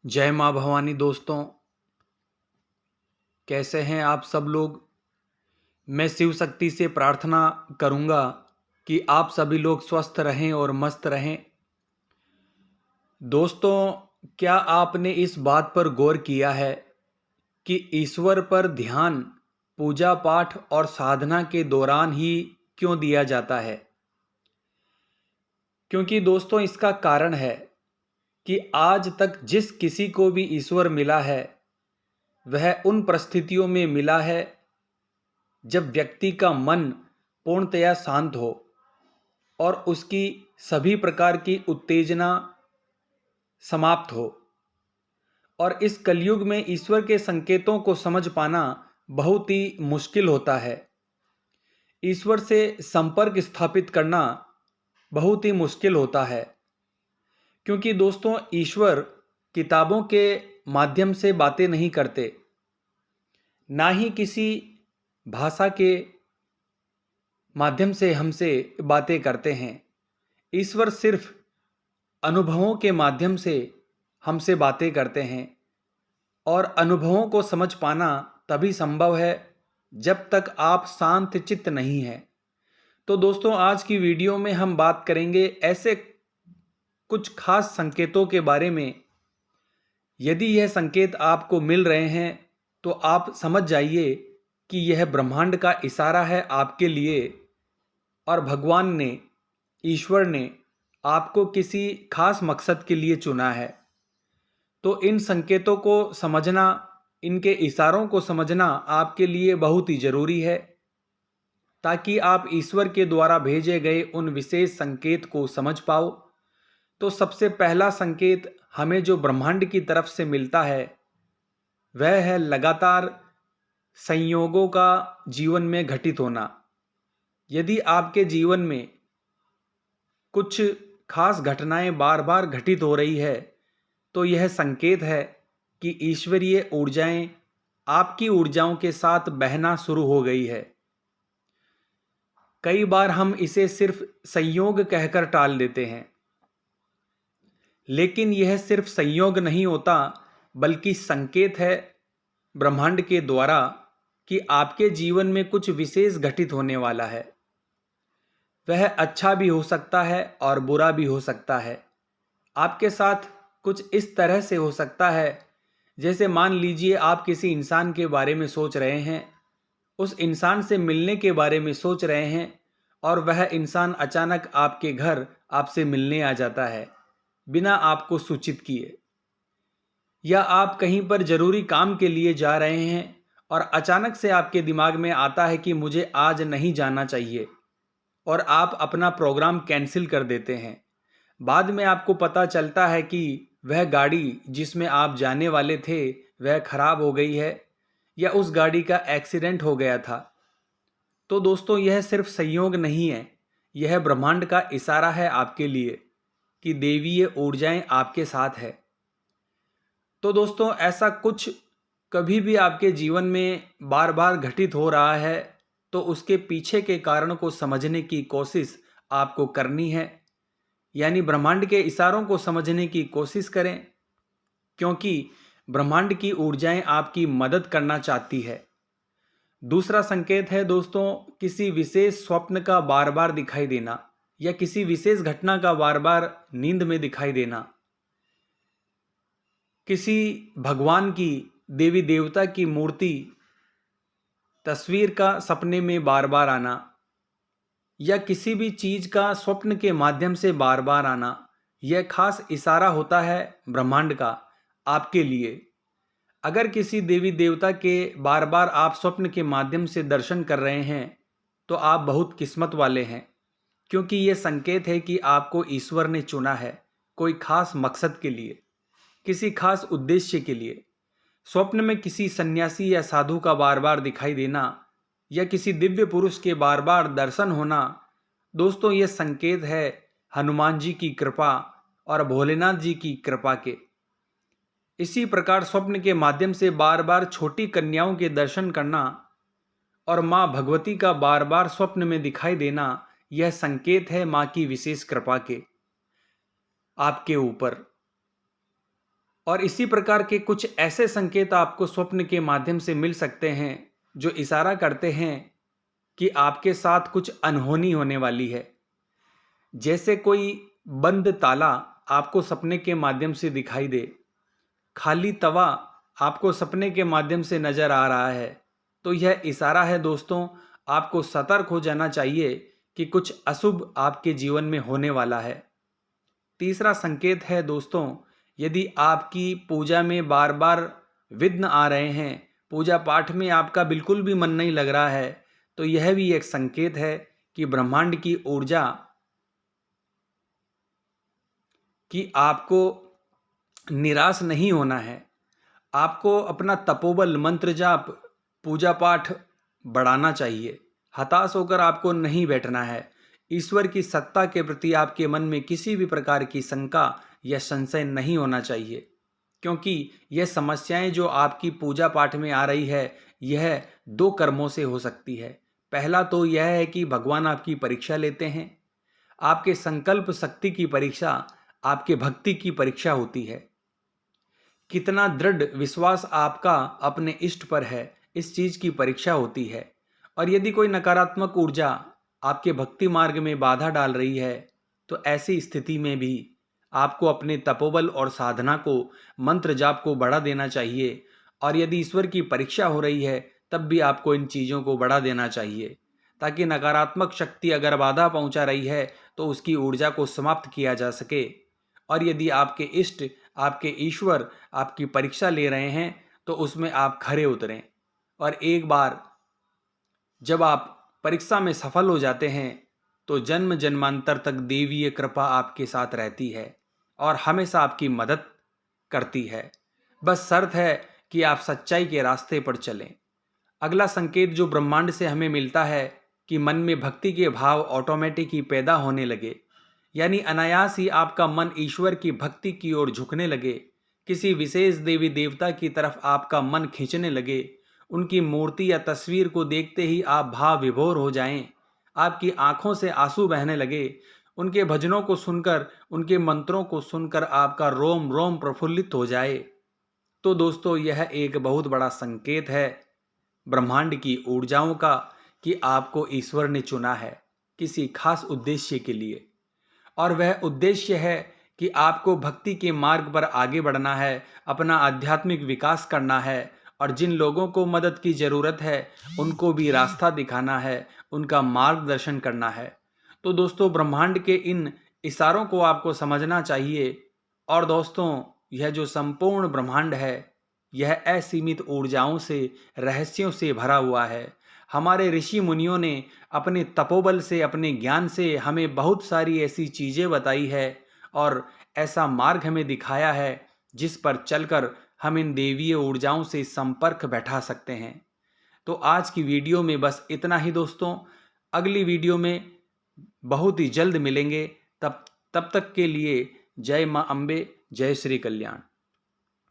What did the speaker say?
जय माँ भवानी दोस्तों। कैसे हैं आप सब लोग। मैं शिव शक्ति से प्रार्थना करूँगा कि आप सभी लोग स्वस्थ रहें और मस्त रहें। दोस्तों, क्या आपने इस बात पर गौर किया है कि ईश्वर पर ध्यान पूजा पाठ और साधना के दौरान ही क्यों दिया जाता है। क्योंकि दोस्तों इसका कारण है कि आज तक जिस किसी को भी ईश्वर मिला है वह उन परिस्थितियों में मिला है जब व्यक्ति का मन पूर्णतया शांत हो और उसकी सभी प्रकार की उत्तेजना समाप्त हो। और इस कलयुग में ईश्वर के संकेतों को समझ पाना बहुत ही मुश्किल होता है। ईश्वर से संपर्क स्थापित करना बहुत ही मुश्किल होता है, क्योंकि दोस्तों ईश्वर किताबों के माध्यम से बातें नहीं करते, ना ही किसी भाषा के माध्यम से हमसे बातें करते हैं। ईश्वर सिर्फ अनुभवों के माध्यम से हमसे बातें करते हैं, और अनुभवों को समझ पाना तभी संभव है जब तक आप शांत चित्त नहीं हैं। तो दोस्तों आज की वीडियो में हम बात करेंगे ऐसे कुछ खास संकेतों के बारे में। यदि यह संकेत आपको मिल रहे हैं तो आप समझ जाइए कि यह ब्रह्मांड का इशारा है आपके लिए, और भगवान ने, ईश्वर ने आपको किसी खास मकसद के लिए चुना है। तो इन संकेतों को समझना, इनके इशारों को समझना आपके लिए बहुत ही जरूरी है, ताकि आप ईश्वर के द्वारा भेजे गए उन विशेष संकेत को समझ पाओ। तो सबसे पहला संकेत हमें जो ब्रह्मांड की तरफ से मिलता है वह है लगातार संयोगों का जीवन में घटित होना। यदि आपके जीवन में कुछ खास घटनाएं बार बार घटित हो रही है तो यह संकेत है कि ईश्वरीय ऊर्जाएं आपकी ऊर्जाओं के साथ बहना शुरू हो गई है। कई बार हम इसे सिर्फ संयोग कहकर टाल देते हैं, लेकिन यह सिर्फ संयोग नहीं होता बल्कि संकेत है ब्रह्मांड के द्वारा कि आपके जीवन में कुछ विशेष घटित होने वाला है। वह अच्छा भी हो सकता है और बुरा भी हो सकता है। आपके साथ कुछ इस तरह से हो सकता है, जैसे मान लीजिए आप किसी इंसान के बारे में सोच रहे हैं, उस इंसान से मिलने के बारे में सोच रहे हैं, और वह इंसान अचानक आपके घर आपसे मिलने आ जाता है बिना आपको सूचित किए। या आप कहीं पर जरूरी काम के लिए जा रहे हैं और अचानक से आपके दिमाग में आता है कि मुझे आज नहीं जाना चाहिए, और आप अपना प्रोग्राम कैंसिल कर देते हैं। बाद में आपको पता चलता है कि वह गाड़ी जिसमें आप जाने वाले थे वह खराब हो गई है, या उस गाड़ी का एक्सीडेंट हो गया था। तो दोस्तों यह सिर्फ संयोग नहीं है, यह ब्रह्मांड का इशारा है आपके लिए कि देवीय ऊर्जाएं आपके साथ है। तो दोस्तों ऐसा कुछ कभी भी आपके जीवन में बार बार घटित हो रहा है तो उसके पीछे के कारण को समझने की कोशिश आपको करनी है, यानी ब्रह्मांड के इशारों को समझने की कोशिश करें, क्योंकि ब्रह्मांड की ऊर्जाएं आपकी मदद करना चाहती है। दूसरा संकेत है दोस्तों किसी विशेष स्वप्न का बार बार दिखाई देना, या किसी विशेष घटना का बार बार नींद में दिखाई देना। किसी भगवान की, देवी देवता की मूर्ति, तस्वीर का सपने में बार बार आना, या किसी भी चीज का स्वप्न के माध्यम से बार बार आना, यह खास इशारा होता है ब्रह्मांड का आपके लिए। अगर किसी देवी देवता के बार बार आप स्वप्न के माध्यम से दर्शन कर रहे हैं तो आप बहुत किस्मत वाले हैं, क्योंकि यह संकेत है कि आपको ईश्वर ने चुना है कोई खास मकसद के लिए, किसी खास उद्देश्य के लिए। स्वप्न में किसी सन्यासी या साधु का बार बार दिखाई देना, या किसी दिव्य पुरुष के बार बार दर्शन होना, दोस्तों यह संकेत है हनुमान जी की कृपा और भोलेनाथ जी की कृपा के। इसी प्रकार स्वप्न के माध्यम से बार बार छोटी कन्याओं के दर्शन करना और माँ भगवती का बार बार स्वप्न में दिखाई देना, यह संकेत है माँ की विशेष कृपा के आपके ऊपर। और इसी प्रकार के कुछ ऐसे संकेत आपको स्वप्न के माध्यम से मिल सकते हैं जो इशारा करते हैं कि आपके साथ कुछ अनहोनी होने वाली है। जैसे कोई बंद ताला आपको सपने के माध्यम से दिखाई दे, खाली तवा आपको सपने के माध्यम से नजर आ रहा है, तो यह इशारा है दोस्तों, आपको सतर्क हो जाना चाहिए कि कुछ अशुभ आपके जीवन में होने वाला है। तीसरा संकेत है दोस्तों, यदि आपकी पूजा में बार बार विघ्न आ रहे हैं, पूजा पाठ में आपका बिल्कुल भी मन नहीं लग रहा है, तो यह भी एक संकेत है कि ब्रह्मांड की ऊर्जा कि आपको निराश नहीं होना है। आपको अपना तपोबल, मंत्र जाप, पूजा पाठ बढ़ाना चाहिए। हताश होकर आपको नहीं बैठना है। ईश्वर की सत्ता के प्रति आपके मन में किसी भी प्रकार की शंका या संशय नहीं होना चाहिए, क्योंकि यह समस्याएं जो आपकी पूजा पाठ में आ रही है, यह दो कर्मों से हो सकती है। पहला तो यह है कि भगवान आपकी परीक्षा लेते हैं। आपके संकल्प शक्ति की परीक्षा, आपके भक्ति की परीक्षा होती है। कितना दृढ़ विश्वास आपका अपने इष्ट पर है, इस चीज की परीक्षा होती है। और यदि कोई नकारात्मक ऊर्जा आपके भक्ति मार्ग में बाधा डाल रही है, तो ऐसी स्थिति में भी आपको अपने तपोबल और साधना को, मंत्र जाप को बढ़ा देना चाहिए। और यदि ईश्वर की परीक्षा हो रही है, तब भी आपको इन चीज़ों को बढ़ा देना चाहिए, ताकि नकारात्मक शक्ति अगर बाधा पहुंचा रही है तो उसकी ऊर्जा को समाप्त किया जा सके। और यदि आपके इष्ट, आपके ईश्वर आपकी परीक्षा ले रहे हैं, तो उसमें आप खरे उतरें। और एक बार जब आप परीक्षा में सफल हो जाते हैं, तो जन्म जन्मांतर तक देवीय कृपा आपके साथ रहती है और हमेशा आपकी मदद करती है। बस शर्त है कि आप सच्चाई के रास्ते पर चलें। अगला संकेत जो ब्रह्मांड से हमें मिलता है कि मन में भक्ति के भाव ऑटोमेटिक ही पैदा होने लगे, यानी अनायास ही आपका मन ईश्वर की भक्ति की ओर झुकने लगे। किसी विशेष देवी देवता की तरफ आपका मन खींचने लगे। उनकी मूर्ति या तस्वीर को देखते ही आप भाव विभोर हो जाएं। आपकी आंखों से आंसू बहने लगे। उनके भजनों को सुनकर, उनके मंत्रों को सुनकर आपका रोम रोम प्रफुल्लित हो जाए। तो दोस्तों, यह एक बहुत बड़ा संकेत है ब्रह्मांड की ऊर्जाओं का कि आपको ईश्वर ने चुना है किसी खास उद्देश्य के लिए। और वह उद्देश्य है कि आपको भक्ति के मार्ग पर आगे बढ़ना है, अपना आध्यात्मिक विकास करना है, और जिन लोगों को मदद की ज़रूरत है उनको भी रास्ता दिखाना है, उनका मार्गदर्शन करना है। तो दोस्तों, ब्रह्मांड के इन इशारों को आपको समझना चाहिए। और दोस्तों, यह जो संपूर्ण ब्रह्मांड है, यह असीमित ऊर्जाओं से, रहस्यों से भरा हुआ है। हमारे ऋषि मुनियों ने अपने तपोबल से, अपने ज्ञान से हमें बहुत सारी ऐसी चीज़ें बताई है और ऐसा मार्ग हमें दिखाया है जिस पर चलकर हम इन देवीय ऊर्जाओं से संपर्क बैठा सकते हैं। तो आज की वीडियो में बस इतना ही दोस्तों। अगली वीडियो में बहुत ही जल्द मिलेंगे। तब तक के लिए जय मां अम्बे, जय श्री कल्याण।